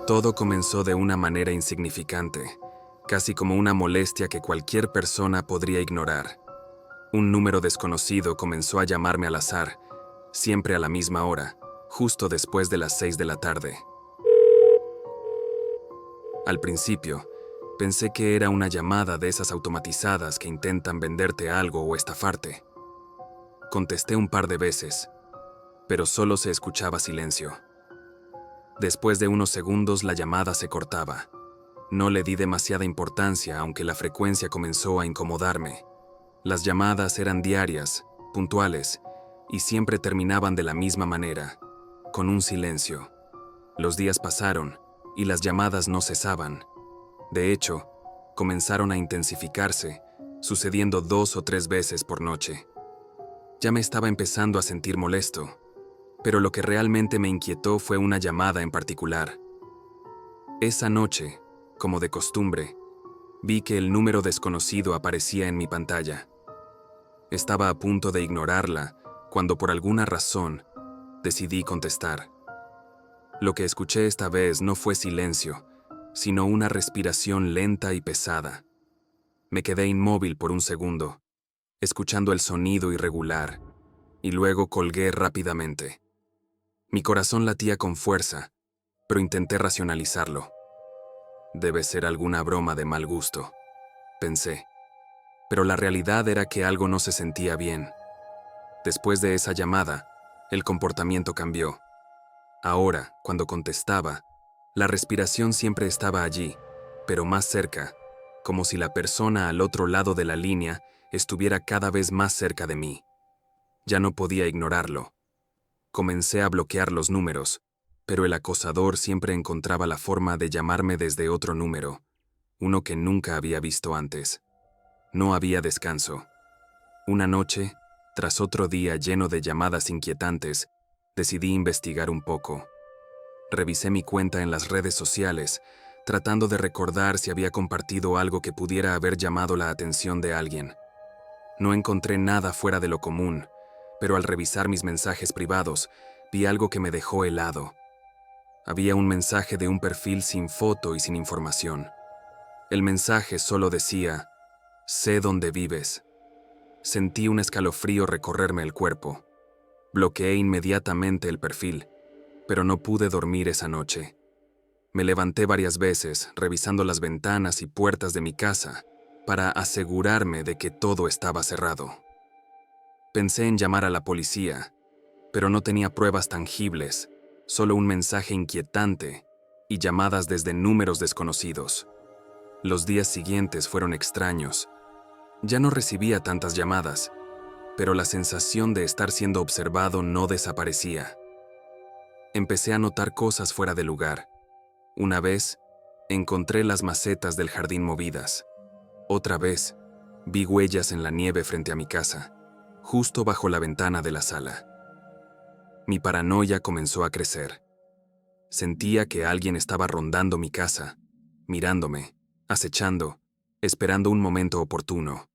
Todo comenzó de una manera insignificante, casi como una molestia que cualquier persona podría ignorar. Un número desconocido comenzó a llamarme al azar, siempre a la misma hora, justo después de las 6 de la tarde. Al principio, pensé que era una llamada de esas automatizadas que intentan venderte algo o estafarte. Contesté un par de veces, pero solo se escuchaba silencio. Después de unos segundos la llamada se cortaba. No le di demasiada importancia, aunque la frecuencia comenzó a incomodarme. Las llamadas eran diarias, puntuales, y siempre terminaban de la misma manera, con un silencio. Los días pasaron, y las llamadas no cesaban. De hecho, comenzaron a intensificarse, sucediendo 2 o 3 veces por noche. Ya me estaba empezando a sentir molesto, pero lo que realmente me inquietó fue una llamada en particular. Esa noche, como de costumbre, vi que el número desconocido aparecía en mi pantalla. Estaba a punto de ignorarla cuando por alguna razón decidí contestar. Lo que escuché esta vez no fue silencio, sino una respiración lenta y pesada. Me quedé inmóvil por un segundo, escuchando el sonido irregular, y luego colgué rápidamente. Mi corazón latía con fuerza, pero intenté racionalizarlo. Debe ser alguna broma de mal gusto, pensé. Pero la realidad era que algo no se sentía bien. Después de esa llamada, el comportamiento cambió. Ahora, cuando contestaba, la respiración siempre estaba allí, pero más cerca, como si la persona al otro lado de la línea estuviera cada vez más cerca de mí. Ya no podía ignorarlo. Comencé a bloquear los números, pero el acosador siempre encontraba la forma de llamarme desde otro número, uno que nunca había visto antes. No había descanso. Una noche, tras otro día lleno de llamadas inquietantes, decidí investigar un poco. Revisé mi cuenta en las redes sociales, tratando de recordar si había compartido algo que pudiera haber llamado la atención de alguien. No encontré nada fuera de lo común, pero al revisar mis mensajes privados, vi algo que me dejó helado. Había un mensaje de un perfil sin foto y sin información. El mensaje solo decía: sé dónde vives. Sentí un escalofrío recorrerme el cuerpo. Bloqueé inmediatamente el perfil, pero no pude dormir esa noche. Me levanté varias veces, revisando las ventanas y puertas de mi casa, para asegurarme de que todo estaba cerrado. Pensé en llamar a la policía, pero no tenía pruebas tangibles, solo un mensaje inquietante y llamadas desde números desconocidos. Los días siguientes fueron extraños. Ya no recibía tantas llamadas, pero la sensación de estar siendo observado no desaparecía. Empecé a notar cosas fuera de lugar. Una vez, encontré las macetas del jardín movidas. Otra vez, vi huellas en la nieve frente a mi casa, justo bajo la ventana de la sala. Mi paranoia comenzó a crecer. Sentía que alguien estaba rondando mi casa, mirándome, acechando, esperando un momento oportuno.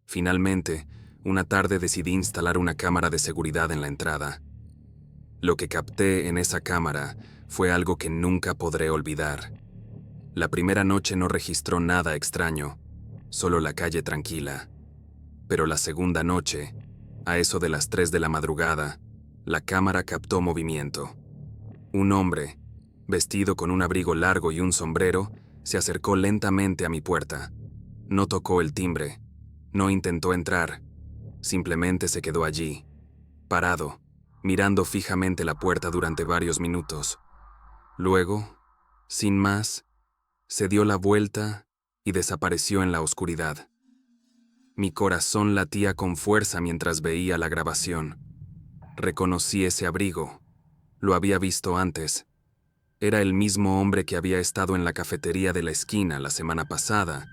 Finalmente, una tarde decidí instalar una cámara de seguridad en la entrada. Lo que capté en esa cámara fue algo que nunca podré olvidar. La primera noche no registró nada extraño, solo la calle tranquila. Pero la segunda noche, a eso de las 3 de la madrugada, la cámara captó movimiento. Un hombre, vestido con un abrigo largo y un sombrero, se acercó lentamente a mi puerta. No tocó el timbre, no intentó entrar, simplemente se quedó allí, parado, mirando fijamente la puerta durante varios minutos. Luego, sin más, se dio la vuelta y desapareció en la oscuridad. Mi corazón latía con fuerza mientras veía la grabación. Reconocí ese abrigo. Lo había visto antes. Era el mismo hombre que había estado en la cafetería de la esquina la semana pasada,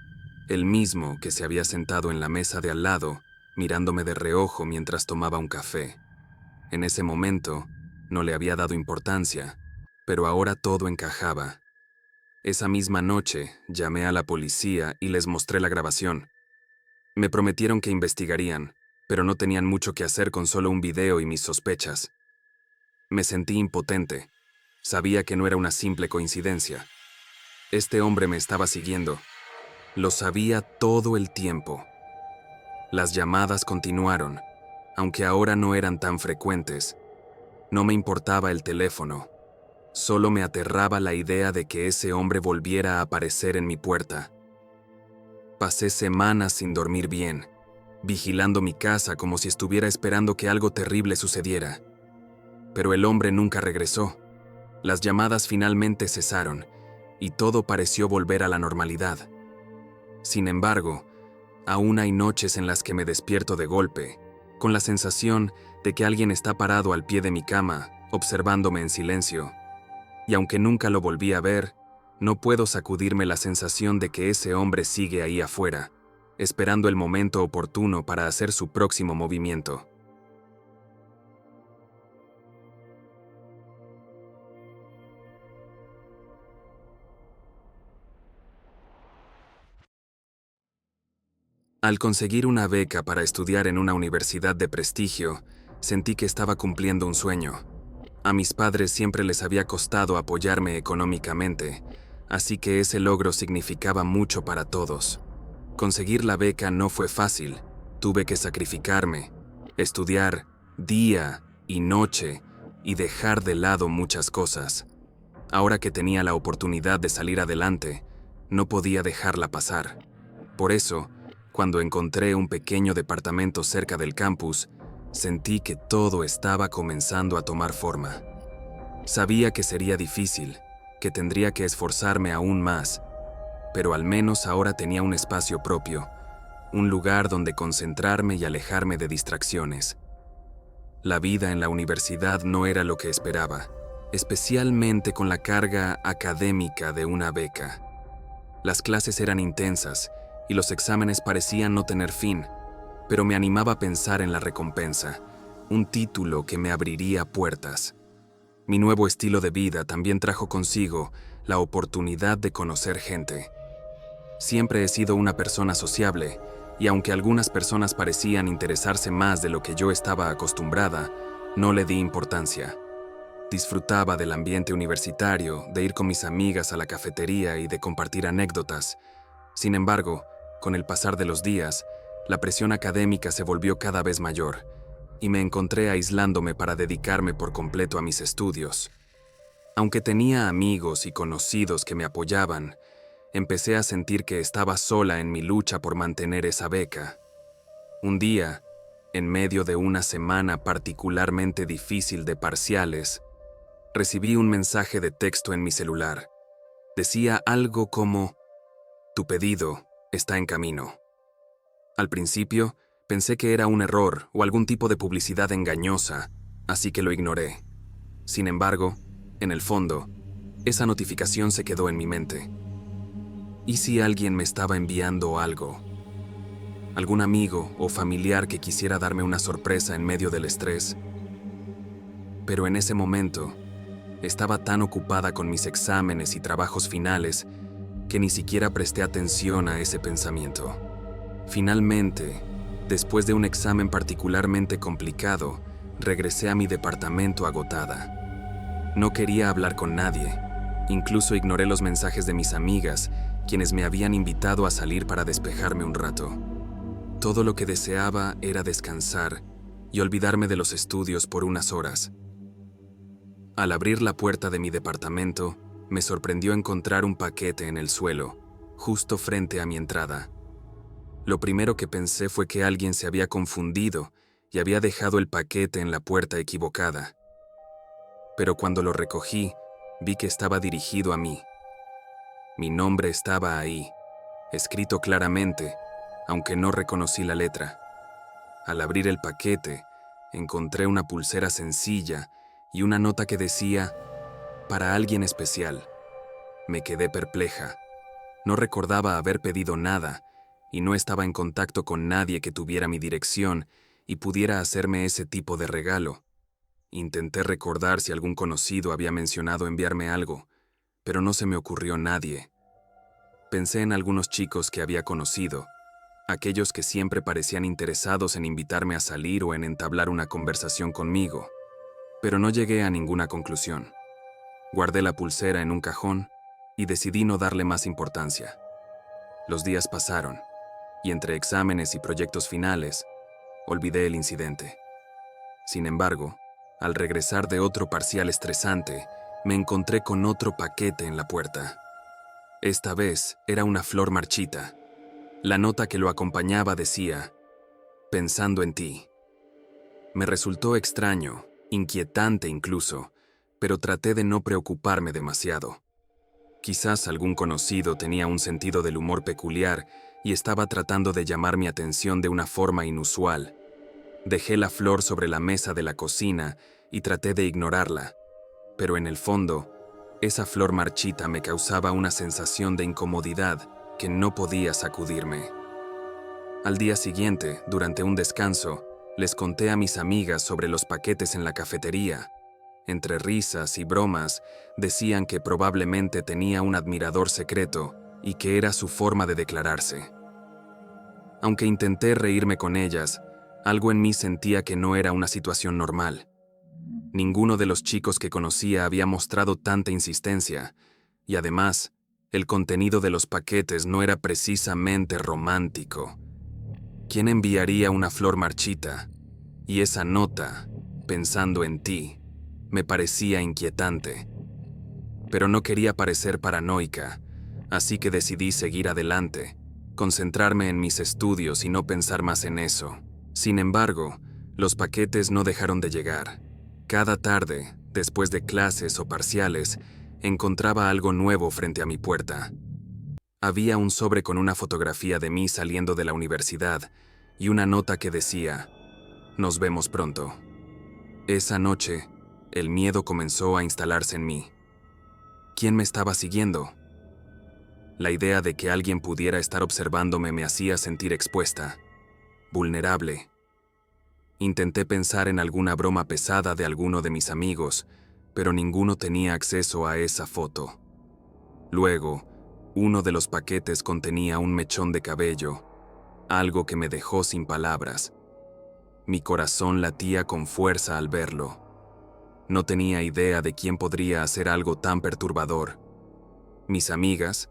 el mismo que se había sentado en la mesa de al lado, mirándome de reojo mientras tomaba un café. En ese momento, no le había dado importancia, pero ahora todo encajaba. Esa misma noche, llamé a la policía y les mostré la grabación. Me prometieron que investigarían, pero no tenían mucho que hacer con solo un video y mis sospechas. Me sentí impotente. Sabía que no era una simple coincidencia. Este hombre me estaba siguiendo. Lo sabía todo el tiempo. Las llamadas continuaron, aunque ahora no eran tan frecuentes. No me importaba el teléfono. Solo me aterraba la idea de que ese hombre volviera a aparecer en mi puerta. Pasé semanas sin dormir bien, vigilando mi casa como si estuviera esperando que algo terrible sucediera. Pero el hombre nunca regresó. Las llamadas finalmente cesaron, y todo pareció volver a la normalidad. Sin embargo, aún hay noches en las que me despierto de golpe, con la sensación de que alguien está parado al pie de mi cama, observándome en silencio. Y aunque nunca lo volví a ver, no puedo sacudirme la sensación de que ese hombre sigue ahí afuera, esperando el momento oportuno para hacer su próximo movimiento. Al conseguir una beca para estudiar en una universidad de prestigio, sentí que estaba cumpliendo un sueño. A mis padres siempre les había costado apoyarme económicamente, así que ese logro significaba mucho para todos. Conseguir la beca no fue fácil. Tuve que sacrificarme, estudiar día y noche y dejar de lado muchas cosas. Ahora que tenía la oportunidad de salir adelante, no podía dejarla pasar. Por eso, cuando encontré un pequeño departamento cerca del campus, sentí que todo estaba comenzando a tomar forma. Sabía que sería difícil, que tendría que esforzarme aún más, pero al menos ahora tenía un espacio propio, un lugar donde concentrarme y alejarme de distracciones. La vida en la universidad no era lo que esperaba, especialmente con la carga académica de una beca. Las clases eran intensas y los exámenes parecían no tener fin, pero me animaba a pensar en la recompensa, un título que me abriría puertas. Mi nuevo estilo de vida también trajo consigo la oportunidad de conocer gente. Siempre he sido una persona sociable, y aunque algunas personas parecían interesarse más de lo que yo estaba acostumbrada, no le di importancia. Disfrutaba del ambiente universitario, de ir con mis amigas a la cafetería y de compartir anécdotas. Sin embargo, con el pasar de los días, la presión académica se volvió cada vez mayor, y me encontré aislándome para dedicarme por completo a mis estudios. Aunque tenía amigos y conocidos que me apoyaban, empecé a sentir que estaba sola en mi lucha por mantener esa beca. Un día, en medio de una semana particularmente difícil de parciales, recibí un mensaje de texto en mi celular. Decía algo como: "Tu pedido está en camino". Al principio, pensé que era un error o algún tipo de publicidad engañosa, así que lo ignoré. Sin embargo, en el fondo, esa notificación se quedó en mi mente. ¿Y si alguien me estaba enviando algo? ¿Algún amigo o familiar que quisiera darme una sorpresa en medio del estrés? Pero en ese momento, estaba tan ocupada con mis exámenes y trabajos finales que ni siquiera presté atención a ese pensamiento. Finalmente, después de un examen particularmente complicado, regresé a mi departamento agotada. No quería hablar con nadie. Incluso ignoré los mensajes de mis amigas, quienes me habían invitado a salir para despejarme un rato. Todo lo que deseaba era descansar y olvidarme de los estudios por unas horas. Al abrir la puerta de mi departamento, me sorprendió encontrar un paquete en el suelo, justo frente a mi entrada. Lo primero que pensé fue que alguien se había confundido y había dejado el paquete en la puerta equivocada. Pero cuando lo recogí, vi que estaba dirigido a mí. Mi nombre estaba ahí, escrito claramente, aunque no reconocí la letra. Al abrir el paquete, encontré una pulsera sencilla y una nota que decía: "Para alguien especial". Me quedé perpleja. No recordaba haber pedido nada y no estaba en contacto con nadie que tuviera mi dirección y pudiera hacerme ese tipo de regalo. Intenté recordar si algún conocido había mencionado enviarme algo, pero no se me ocurrió nadie. Pensé en algunos chicos que había conocido, aquellos que siempre parecían interesados en invitarme a salir o en entablar una conversación conmigo, pero no llegué a ninguna conclusión. Guardé la pulsera en un cajón y decidí no darle más importancia. Los días pasaron, y entre exámenes y proyectos finales, olvidé el incidente. Sin embargo, al regresar de otro parcial estresante, me encontré con otro paquete en la puerta. Esta vez era una flor marchita. La nota que lo acompañaba decía: pensando en ti. Me resultó extraño, inquietante incluso, pero traté de no preocuparme demasiado. Quizás algún conocido tenía un sentido del humor peculiar y estaba tratando de llamar mi atención de una forma inusual. Dejé la flor sobre la mesa de la cocina y traté de ignorarla, pero en el fondo, esa flor marchita me causaba una sensación de incomodidad que no podía sacudirme. Al día siguiente, durante un descanso, les conté a mis amigas sobre los paquetes en la cafetería. Entre risas y bromas, decían que probablemente tenía un admirador secreto y que era su forma de declararse. Aunque intenté reírme con ellas, algo en mí sentía que no era una situación normal. Ninguno de los chicos que conocía había mostrado tanta insistencia, y además, el contenido de los paquetes no era precisamente romántico. ¿Quién enviaría una flor marchita? Y esa nota, pensando en ti, me parecía inquietante. Pero no quería parecer paranoica, así que decidí seguir adelante, concentrarme en mis estudios y no pensar más en eso. Sin embargo, los paquetes no dejaron de llegar. Cada tarde, después de clases o parciales, encontraba algo nuevo frente a mi puerta. Había un sobre con una fotografía de mí saliendo de la universidad y una nota que decía: nos vemos pronto. Esa noche, el miedo comenzó a instalarse en mí. ¿Quién me estaba siguiendo? La idea de que alguien pudiera estar observándome me hacía sentir expuesta, vulnerable. Intenté pensar en alguna broma pesada de alguno de mis amigos, pero ninguno tenía acceso a esa foto. Luego, uno de los paquetes contenía un mechón de cabello, algo que me dejó sin palabras. Mi corazón latía con fuerza al verlo. No tenía idea de quién podría hacer algo tan perturbador. Mis amigas,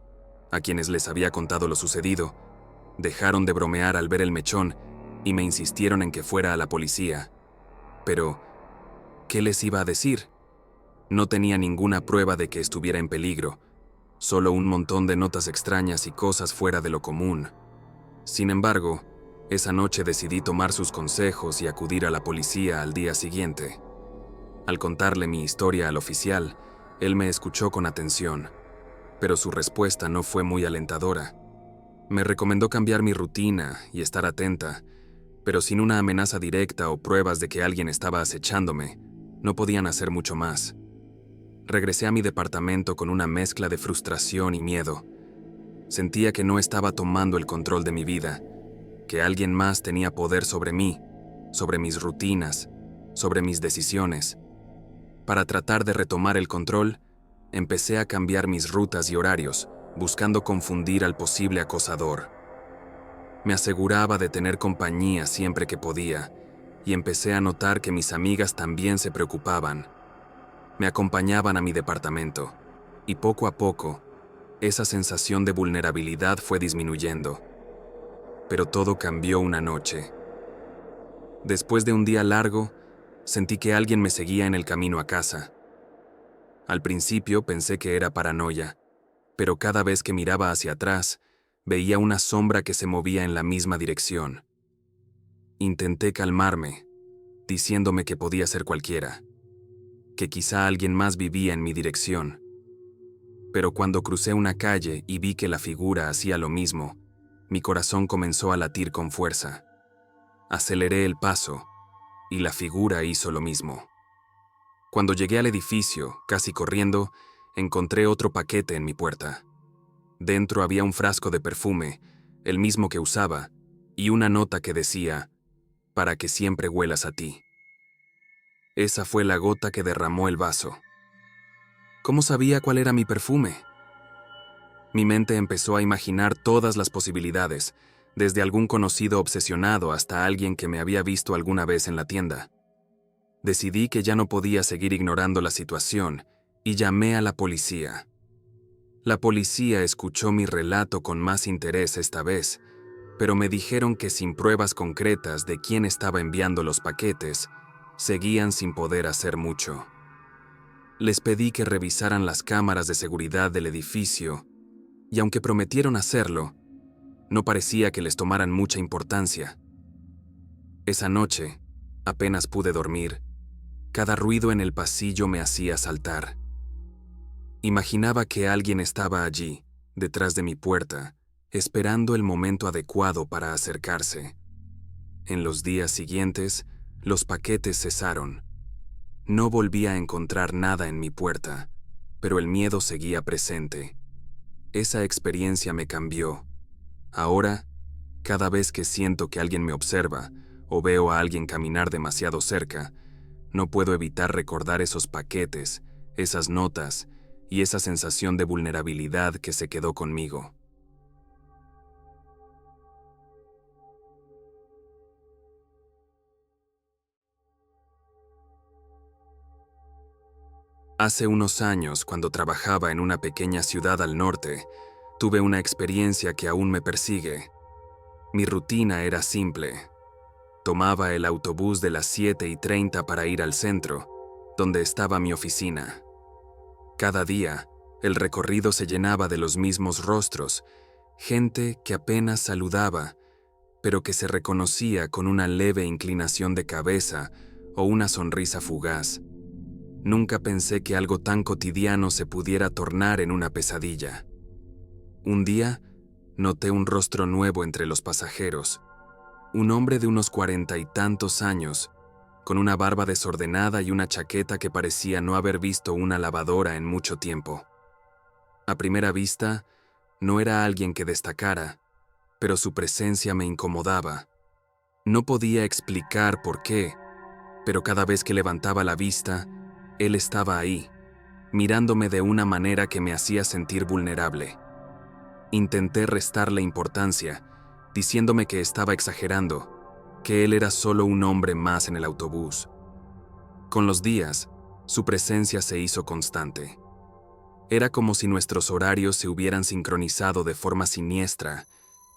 a quienes les había contado lo sucedido, dejaron de bromear al ver el mechón y me insistieron en que fuera a la policía. Pero, ¿qué les iba a decir? No tenía ninguna prueba de que estuviera en peligro, solo un montón de notas extrañas y cosas fuera de lo común. Sin embargo, esa noche decidí tomar sus consejos y acudir a la policía al día siguiente. Al contarle mi historia al oficial, él me escuchó con atención, pero su respuesta no fue muy alentadora. Me recomendó cambiar mi rutina y estar atenta, pero sin una amenaza directa o pruebas de que alguien estaba acechándome, no podían hacer mucho más. Regresé a mi departamento con una mezcla de frustración y miedo. Sentía que no estaba tomando el control de mi vida, que alguien más tenía poder sobre mí, sobre mis rutinas, sobre mis decisiones. Para tratar de retomar el control, empecé a cambiar mis rutas y horarios, buscando confundir al posible acosador. Me aseguraba de tener compañía siempre que podía, y empecé a notar que mis amigas también se preocupaban. Me acompañaban a mi departamento, y poco a poco, esa sensación de vulnerabilidad fue disminuyendo. Pero todo cambió una noche. Después de un día largo, sentí que alguien me seguía en el camino a casa. Al principio pensé que era paranoia, pero cada vez que miraba hacia atrás, veía una sombra que se movía en la misma dirección. Intenté calmarme, diciéndome que podía ser cualquiera, que quizá alguien más vivía en mi dirección. Pero cuando crucé una calle y vi que la figura hacía lo mismo, mi corazón comenzó a latir con fuerza. Aceleré el paso, y la figura hizo lo mismo. Cuando llegué al edificio, casi corriendo, encontré otro paquete en mi puerta. Dentro había un frasco de perfume, el mismo que usaba, y una nota que decía: para que siempre huelas a ti. Esa fue la gota que derramó el vaso. ¿Cómo sabía cuál era mi perfume? Mi mente empezó a imaginar todas las posibilidades, desde algún conocido obsesionado hasta alguien que me había visto alguna vez en la tienda. Decidí que ya no podía seguir ignorando la situación y llamé a la policía. La policía escuchó mi relato con más interés esta vez, pero me dijeron que sin pruebas concretas de quién estaba enviando los paquetes, seguían sin poder hacer mucho. Les pedí que revisaran las cámaras de seguridad del edificio, y aunque prometieron hacerlo, no parecía que les tomaran mucha importancia. Esa noche, apenas pude dormir. Cada ruido en el pasillo me hacía saltar. Imaginaba que alguien estaba allí, detrás de mi puerta, esperando el momento adecuado para acercarse. En los días siguientes, los paquetes cesaron. No volví a encontrar nada en mi puerta, pero el miedo seguía presente. Esa experiencia me cambió. Ahora, cada vez que siento que alguien me observa o veo a alguien caminar demasiado cerca, no puedo evitar recordar esos paquetes, esas notas y esa sensación de vulnerabilidad que se quedó conmigo. Hace unos años, cuando trabajaba en una pequeña ciudad al norte, tuve una experiencia que aún me persigue. Mi rutina era simple. Tomaba el autobús de las 7:30 para ir al centro, donde estaba mi oficina. Cada día, el recorrido se llenaba de los mismos rostros, gente que apenas saludaba, pero que se reconocía con una leve inclinación de cabeza o una sonrisa fugaz. Nunca pensé que algo tan cotidiano se pudiera tornar en una pesadilla. Un día, noté un rostro nuevo entre los pasajeros. Un hombre de unos 40 y tantos años, con una barba desordenada y una chaqueta que parecía no haber visto una lavadora en mucho tiempo. A primera vista, no era alguien que destacara, pero su presencia me incomodaba. No podía explicar por qué, pero cada vez que levantaba la vista, él estaba ahí, mirándome de una manera que me hacía sentir vulnerable. Intenté restarle importancia, diciéndome que estaba exagerando, que él era solo un hombre más en el autobús. Con los días, su presencia se hizo constante. Era como si nuestros horarios se hubieran sincronizado de forma siniestra,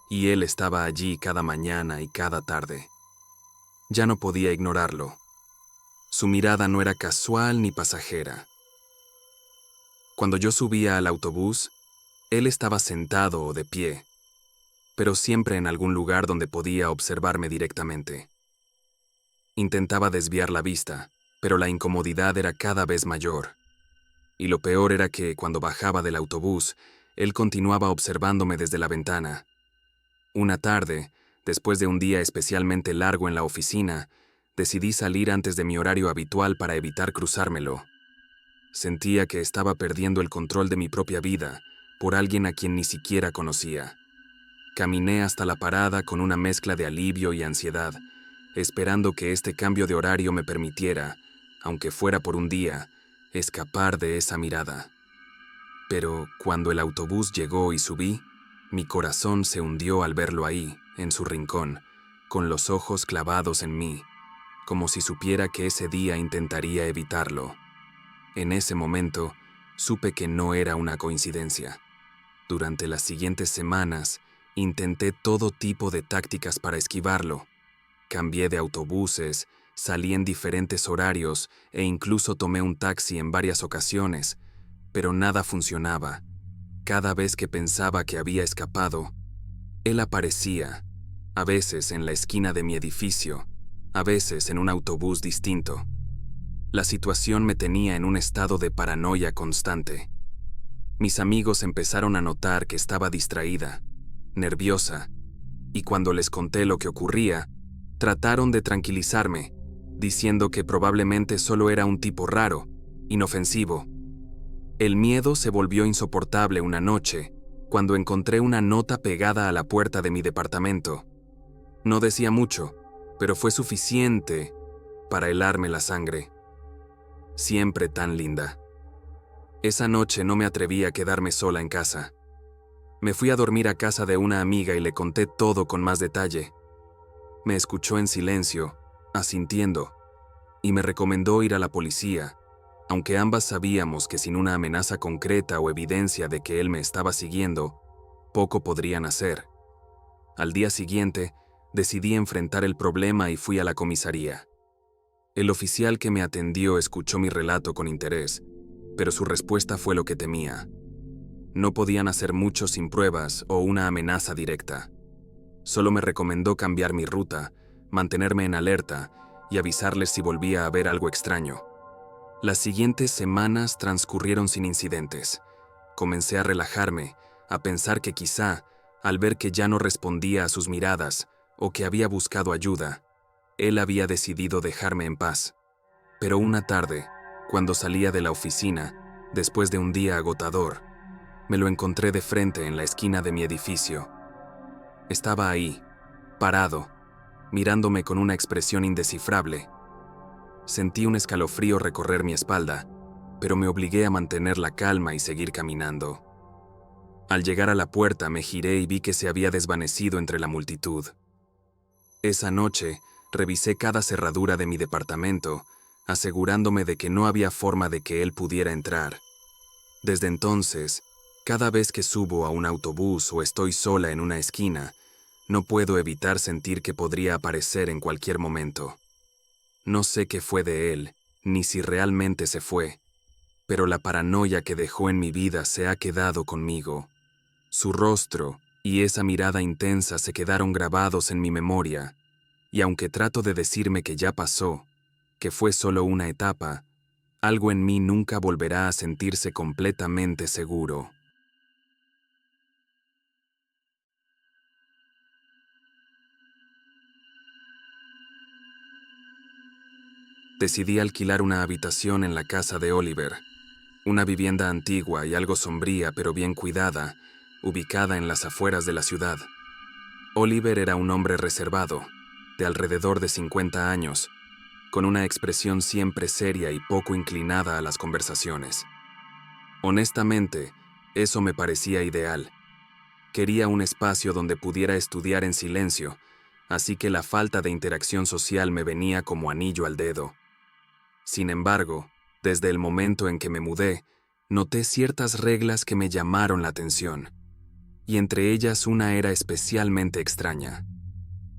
y él estaba allí cada mañana y cada tarde. Ya no podía ignorarlo. Su mirada no era casual ni pasajera. Cuando yo subía al autobús, él estaba sentado o de pie, pero siempre en algún lugar donde podía observarme directamente. Intentaba desviar la vista, pero la incomodidad era cada vez mayor. Y lo peor era que, cuando bajaba del autobús, él continuaba observándome desde la ventana. Una tarde, después de un día especialmente largo en la oficina, decidí salir antes de mi horario habitual para evitar cruzármelo. Sentía que estaba perdiendo el control de mi propia vida por alguien a quien ni siquiera conocía. Caminé hasta la parada con una mezcla de alivio y ansiedad, esperando que este cambio de horario me permitiera, aunque fuera por un día, escapar de esa mirada. Pero cuando el autobús llegó y subí, mi corazón se hundió al verlo ahí, en su rincón, con los ojos clavados en mí, como si supiera que ese día intentaría evitarlo. En ese momento, supe que no era una coincidencia. Durante las siguientes semanas, intenté todo tipo de tácticas para esquivarlo. Cambié de autobuses, salí en diferentes horarios e incluso tomé un taxi en varias ocasiones, pero nada funcionaba. Cada vez que pensaba que había escapado, él aparecía, a veces en la esquina de mi edificio, a veces en un autobús distinto. La situación me tenía en un estado de paranoia constante. Mis amigos empezaron a notar que estaba distraída, nerviosa, y cuando les conté lo que ocurría, trataron de tranquilizarme, diciendo que probablemente solo era un tipo raro, inofensivo. El miedo se volvió insoportable una noche, cuando encontré una nota pegada a la puerta de mi departamento. No decía mucho, pero fue suficiente para helarme la sangre. Siempre tan linda. Esa noche no me atreví a quedarme sola en casa. Me fui a dormir a casa de una amiga y le conté todo con más detalle. Me escuchó en silencio, asintiendo, y me recomendó ir a la policía, Aunque ambas sabíamos que sin una amenaza concreta o evidencia de que él me estaba siguiendo, poco podrían hacer. Al día siguiente, decidí enfrentar el problema y fui a la comisaría. El oficial que me atendió escuchó mi relato con interés, pero su respuesta fue lo que temía. No podían hacer mucho sin pruebas o una amenaza directa. Solo me recomendó cambiar mi ruta, mantenerme en alerta y avisarles si volvía a ver algo extraño. Las siguientes semanas transcurrieron sin incidentes. Comencé a relajarme, a pensar que quizá, al ver que ya no respondía a sus miradas o que había buscado ayuda, él había decidido dejarme en paz. Pero una tarde, cuando salía de la oficina, después de un día agotador, me lo encontré de frente en la esquina de mi edificio. Estaba ahí, parado, mirándome con una expresión indescifrable. Sentí un escalofrío recorrer mi espalda, pero me obligué a mantener la calma y seguir caminando. Al llegar a la puerta me giré y vi que se había desvanecido entre la multitud. Esa noche, revisé cada cerradura de mi departamento, asegurándome de que no había forma de que él pudiera entrar. Desde entonces, cada vez que subo a un autobús o estoy sola en una esquina, no puedo evitar sentir que podría aparecer en cualquier momento. No sé qué fue de él, ni si realmente se fue, pero la paranoia que dejó en mi vida se ha quedado conmigo. Su rostro y esa mirada intensa se quedaron grabados en mi memoria, y aunque trato de decirme que ya pasó, que fue solo una etapa, algo en mí nunca volverá a sentirse completamente seguro. Decidí alquilar una habitación en la casa de Oliver, una vivienda antigua y algo sombría pero bien cuidada, ubicada en las afueras de la ciudad. Oliver era un hombre reservado, de alrededor de 50 años, con una expresión siempre seria y poco inclinada a las conversaciones. Honestamente, eso me parecía ideal. Quería un espacio donde pudiera estudiar en silencio, así que la falta de interacción social me venía como anillo al dedo. Sin embargo, desde el momento en que me mudé, noté ciertas reglas que me llamaron la atención, y entre ellas una era especialmente extraña.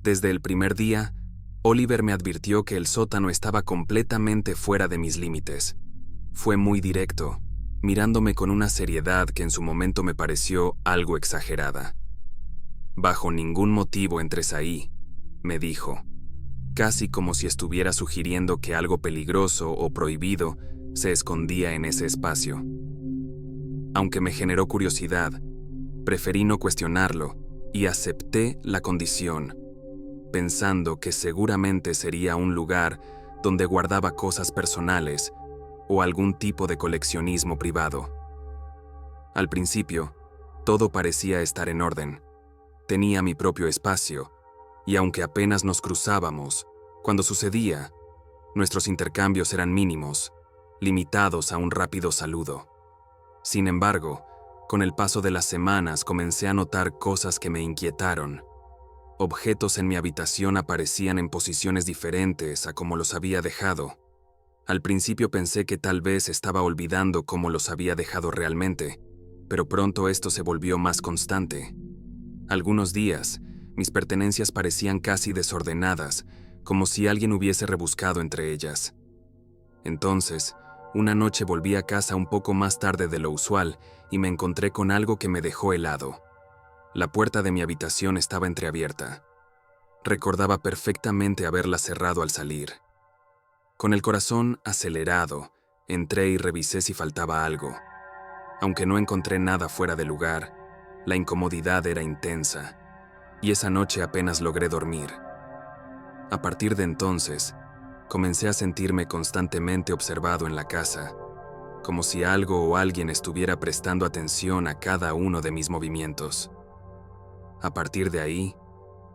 Desde el primer día, Oliver me advirtió que el sótano estaba completamente fuera de mis límites. Fue muy directo, mirándome con una seriedad que en su momento me pareció algo exagerada. Bajo ningún motivo entres ahí, me dijo, casi como si estuviera sugiriendo que algo peligroso o prohibido se escondía en ese espacio. Aunque me generó curiosidad, preferí no cuestionarlo y acepté la condición, pensando que seguramente sería un lugar donde guardaba cosas personales o algún tipo de coleccionismo privado. Al principio, todo parecía estar en orden. Tenía mi propio espacio, y aunque apenas nos cruzábamos, cuando sucedía, nuestros intercambios eran mínimos, limitados a un rápido saludo. Sin embargo, con el paso de las semanas comencé a notar cosas que me inquietaron. Objetos en mi habitación aparecían en posiciones diferentes a como los había dejado. Al principio pensé que tal vez estaba olvidando cómo los había dejado realmente, pero pronto esto se volvió más constante. Algunos días, mis pertenencias parecían casi desordenadas, como si alguien hubiese rebuscado entre ellas. Entonces, una noche volví a casa un poco más tarde de lo usual y me encontré con algo que me dejó helado. La puerta de mi habitación estaba entreabierta. Recordaba perfectamente haberla cerrado al salir. Con el corazón acelerado, entré y revisé si faltaba algo. Aunque no encontré nada fuera de lugar, la incomodidad era intensa, y esa noche apenas logré dormir. A partir de entonces, comencé a sentirme constantemente observado en la casa, como si algo o alguien estuviera prestando atención a cada uno de mis movimientos. A partir de ahí,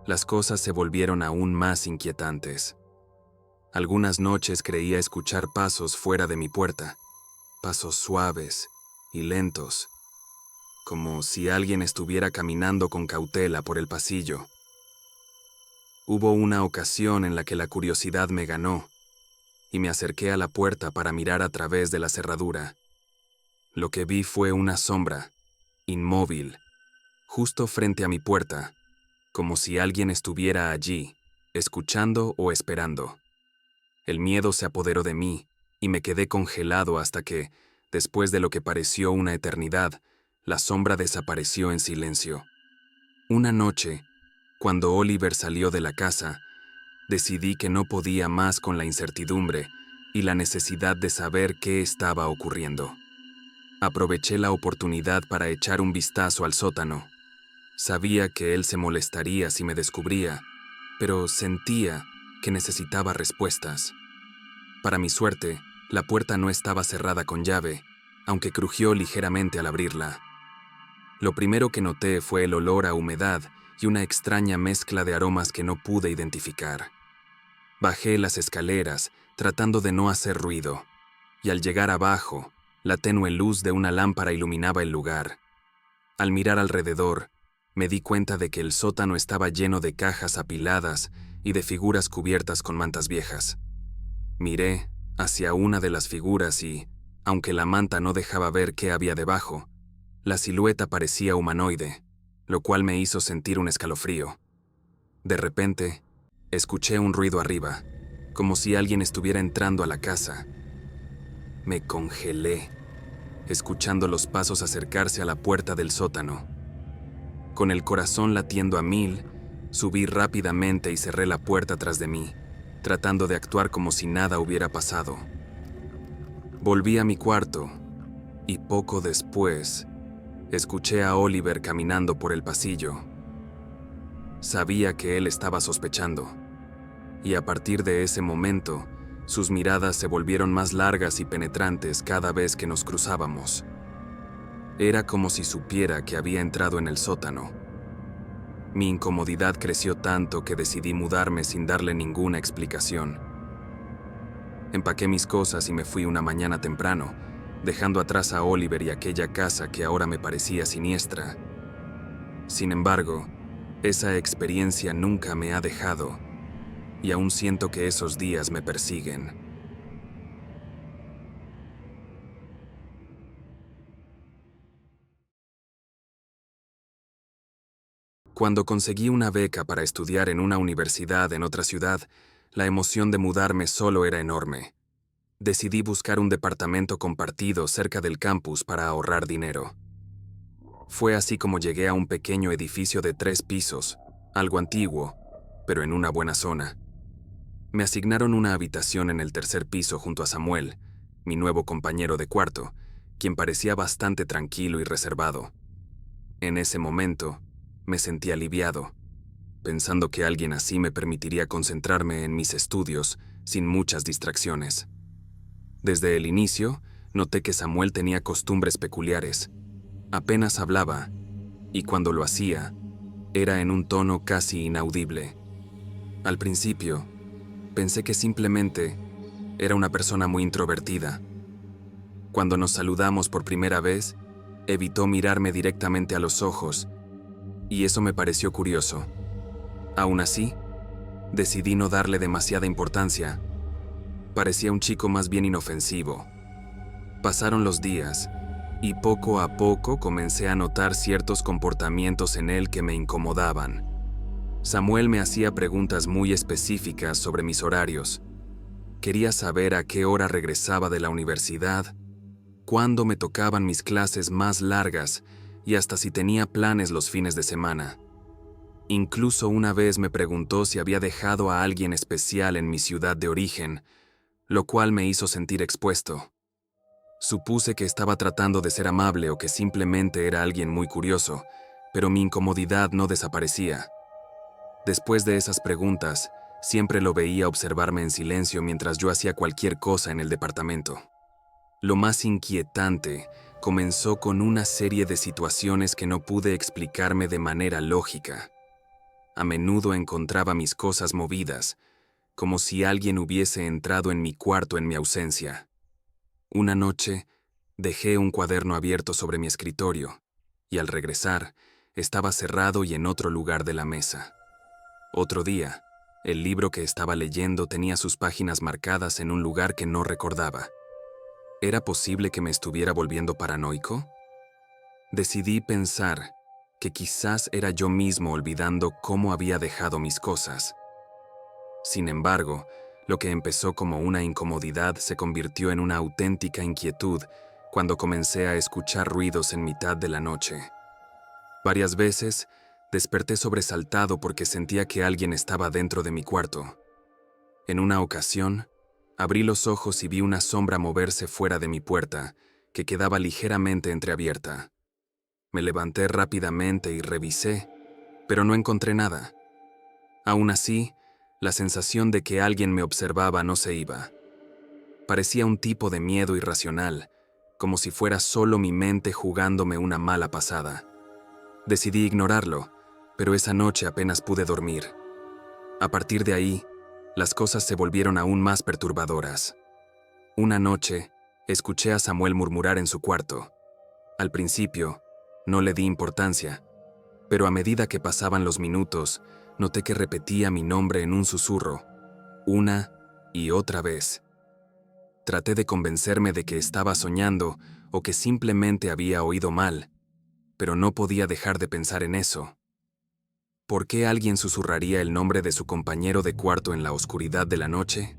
las cosas se volvieron aún más inquietantes. Algunas noches creía escuchar pasos fuera de mi puerta, pasos suaves y lentos, como si alguien estuviera caminando con cautela por el pasillo. Hubo una ocasión en la que la curiosidad me ganó, y me acerqué a la puerta para mirar a través de la cerradura. Lo que vi fue una sombra, inmóvil, justo frente a mi puerta, como si alguien estuviera allí, escuchando o esperando. El miedo se apoderó de mí y me quedé congelado hasta que, después de lo que pareció una eternidad, la sombra desapareció en silencio. Una noche, cuando Oliver salió de la casa, decidí que no podía más con la incertidumbre y la necesidad de saber qué estaba ocurriendo. Aproveché la oportunidad para echar un vistazo al sótano. Sabía que él se molestaría si me descubría, pero sentía que necesitaba respuestas. Para mi suerte, la puerta no estaba cerrada con llave, aunque crujió ligeramente al abrirla. Lo primero que noté fue el olor a humedad y una extraña mezcla de aromas que no pude identificar. Bajé las escaleras, tratando de no hacer ruido, y al llegar abajo, la tenue luz de una lámpara iluminaba el lugar. Al mirar alrededor, me di cuenta de que el sótano estaba lleno de cajas apiladas y de figuras cubiertas con mantas viejas. Miré hacia una de las figuras y, aunque la manta no dejaba ver qué había debajo, la silueta parecía humanoide, lo cual me hizo sentir un escalofrío. De repente, escuché un ruido arriba, como si alguien estuviera entrando a la casa. Me congelé, escuchando los pasos acercarse a la puerta del sótano. Con el corazón latiendo a 1000, subí rápidamente y cerré la puerta tras de mí, tratando de actuar como si nada hubiera pasado. Volví a mi cuarto y poco después escuché a Oliver caminando por el pasillo. Sabía que él estaba sospechando, y a partir de ese momento, sus miradas se volvieron más largas y penetrantes cada vez que nos cruzábamos. Era como si supiera que había entrado en el sótano. Mi incomodidad creció tanto que decidí mudarme sin darle ninguna explicación. Empaqué mis cosas y me fui una mañana temprano, dejando atrás a Oliver y aquella casa que ahora me parecía siniestra. Sin embargo, esa experiencia nunca me ha dejado, y aún siento que esos días me persiguen. Cuando conseguí una beca para estudiar en una universidad en otra ciudad, la emoción de mudarme solo era enorme. Decidí buscar un departamento compartido cerca del campus para ahorrar dinero. Fue así como llegué a un pequeño edificio de 3 pisos, algo antiguo, pero en una buena zona. Me asignaron una habitación en el tercer piso junto a Samuel, mi nuevo compañero de cuarto, quien parecía bastante tranquilo y reservado. En ese momento, me sentí aliviado, pensando que alguien así me permitiría concentrarme en mis estudios sin muchas distracciones. Desde el inicio, noté que Samuel tenía costumbres peculiares. Apenas hablaba, y cuando lo hacía, era en un tono casi inaudible. Al principio, pensé que simplemente era una persona muy introvertida. Cuando nos saludamos por primera vez, evitó mirarme directamente a los ojos, y eso me pareció curioso. Aún así, decidí no darle demasiada importancia. Parecía un chico más bien inofensivo. Pasaron los días, y poco a poco comencé a notar ciertos comportamientos en él que me incomodaban. Samuel me hacía preguntas muy específicas sobre mis horarios. Quería saber a qué hora regresaba de la universidad, cuándo me tocaban mis clases más largas y hasta si tenía planes los fines de semana. Incluso una vez me preguntó si había dejado a alguien especial en mi ciudad de origen, lo cual me hizo sentir expuesto. Supuse que estaba tratando de ser amable o que simplemente era alguien muy curioso, pero mi incomodidad no desaparecía. Después de esas preguntas, siempre lo veía observarme en silencio mientras yo hacía cualquier cosa en el departamento. Lo más inquietante comenzó con una serie de situaciones que no pude explicarme de manera lógica. A menudo encontraba mis cosas movidas, como si alguien hubiese entrado en mi cuarto en mi ausencia. Una noche, dejé un cuaderno abierto sobre mi escritorio, y al regresar, estaba cerrado y en otro lugar de la mesa. Otro día, El libro que estaba leyendo tenía sus páginas marcadas en un lugar que no recordaba. ¿Era posible que me estuviera volviendo paranoico? Decidí pensar que quizás era yo mismo olvidando cómo había dejado mis cosas. Sin embargo, lo que empezó como una incomodidad se convirtió en una auténtica inquietud cuando comencé a escuchar ruidos en mitad de la noche. Varias veces desperté sobresaltado porque sentía que alguien estaba dentro de mi cuarto. En una ocasión, abrí los ojos y vi una sombra moverse fuera de mi puerta, que quedaba ligeramente entreabierta. Me levanté rápidamente y revisé, pero no encontré nada. Aún así, la sensación de que alguien me observaba no se iba. Parecía un tipo de miedo irracional, como si fuera solo mi mente jugándome una mala pasada. Decidí ignorarlo, pero esa noche apenas pude dormir. A partir de ahí, las cosas se volvieron aún más perturbadoras. Una noche, escuché a Samuel murmurar en su cuarto. Al principio, no le di importancia, pero a medida que pasaban los minutos, noté que repetía mi nombre en un susurro, una y otra vez. Traté de convencerme de que estaba soñando o que simplemente había oído mal, pero no podía dejar de pensar en eso. ¿Por qué alguien susurraría el nombre de su compañero de cuarto en la oscuridad de la noche?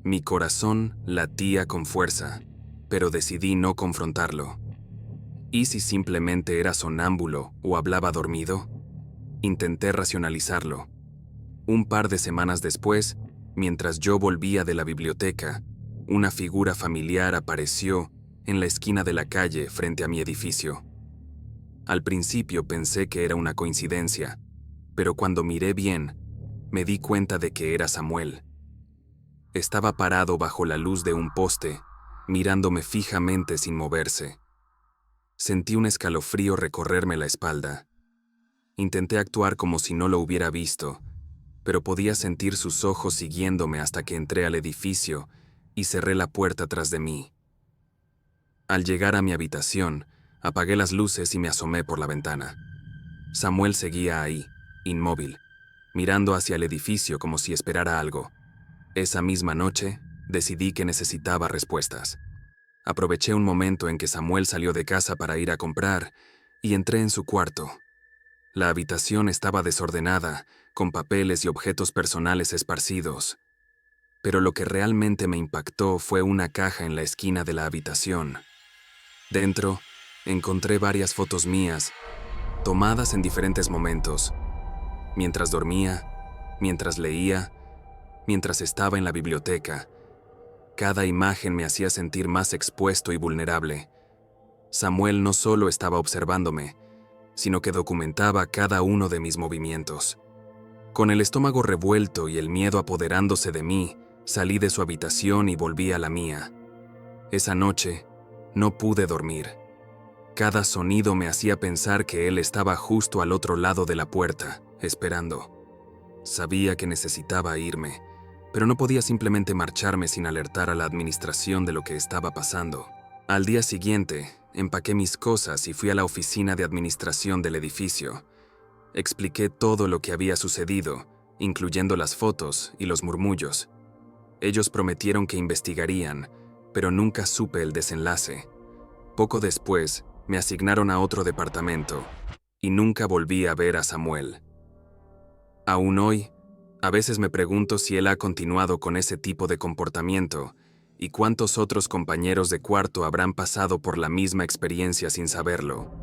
Mi corazón latía con fuerza, pero decidí no confrontarlo. ¿Y si simplemente era sonámbulo o hablaba dormido? Intenté racionalizarlo. Un par de semanas después, mientras yo volvía de la biblioteca, una figura familiar apareció en la esquina de la calle frente a mi edificio. Al principio pensé que era una coincidencia, pero cuando miré bien, me di cuenta de que era Samuel. Estaba parado bajo la luz de un poste, mirándome fijamente sin moverse. Sentí un escalofrío recorrerme la espalda. Intenté actuar como si no lo hubiera visto, pero podía sentir sus ojos siguiéndome hasta que entré al edificio y cerré la puerta tras de mí. Al llegar a mi habitación, apagué las luces y me asomé por la ventana. Samuel seguía ahí, inmóvil, mirando hacia el edificio como si esperara algo. Esa misma noche, decidí que necesitaba respuestas. Aproveché un momento en que Samuel salió de casa para ir a comprar y entré en su cuarto. La habitación estaba desordenada, con papeles y objetos personales esparcidos. Pero lo que realmente me impactó fue una caja en la esquina de la habitación. Dentro, encontré varias fotos mías, tomadas en diferentes momentos, mientras dormía, mientras leía, mientras estaba en la biblioteca. Cada imagen me hacía sentir más expuesto y vulnerable. Samuel no solo estaba observándome, sino que documentaba cada uno de mis movimientos. Con el estómago revuelto y el miedo apoderándose de mí, salí de su habitación y volví a la mía. Esa noche, no pude dormir. Cada sonido me hacía pensar que él estaba justo al otro lado de la puerta, esperando. Sabía que necesitaba irme, pero no podía simplemente marcharme sin alertar a la administración de lo que estaba pasando. Al día siguiente, empaqué mis cosas y fui a la oficina de administración del edificio. Expliqué todo lo que había sucedido, incluyendo las fotos y los murmullos. Ellos prometieron que investigarían, pero nunca supe el desenlace. Poco después, me asignaron a otro departamento y nunca volví a ver a Samuel. Aún hoy, a veces me pregunto si él ha continuado con ese tipo de comportamiento y cuántos otros compañeros de cuarto habrán pasado por la misma experiencia sin saberlo.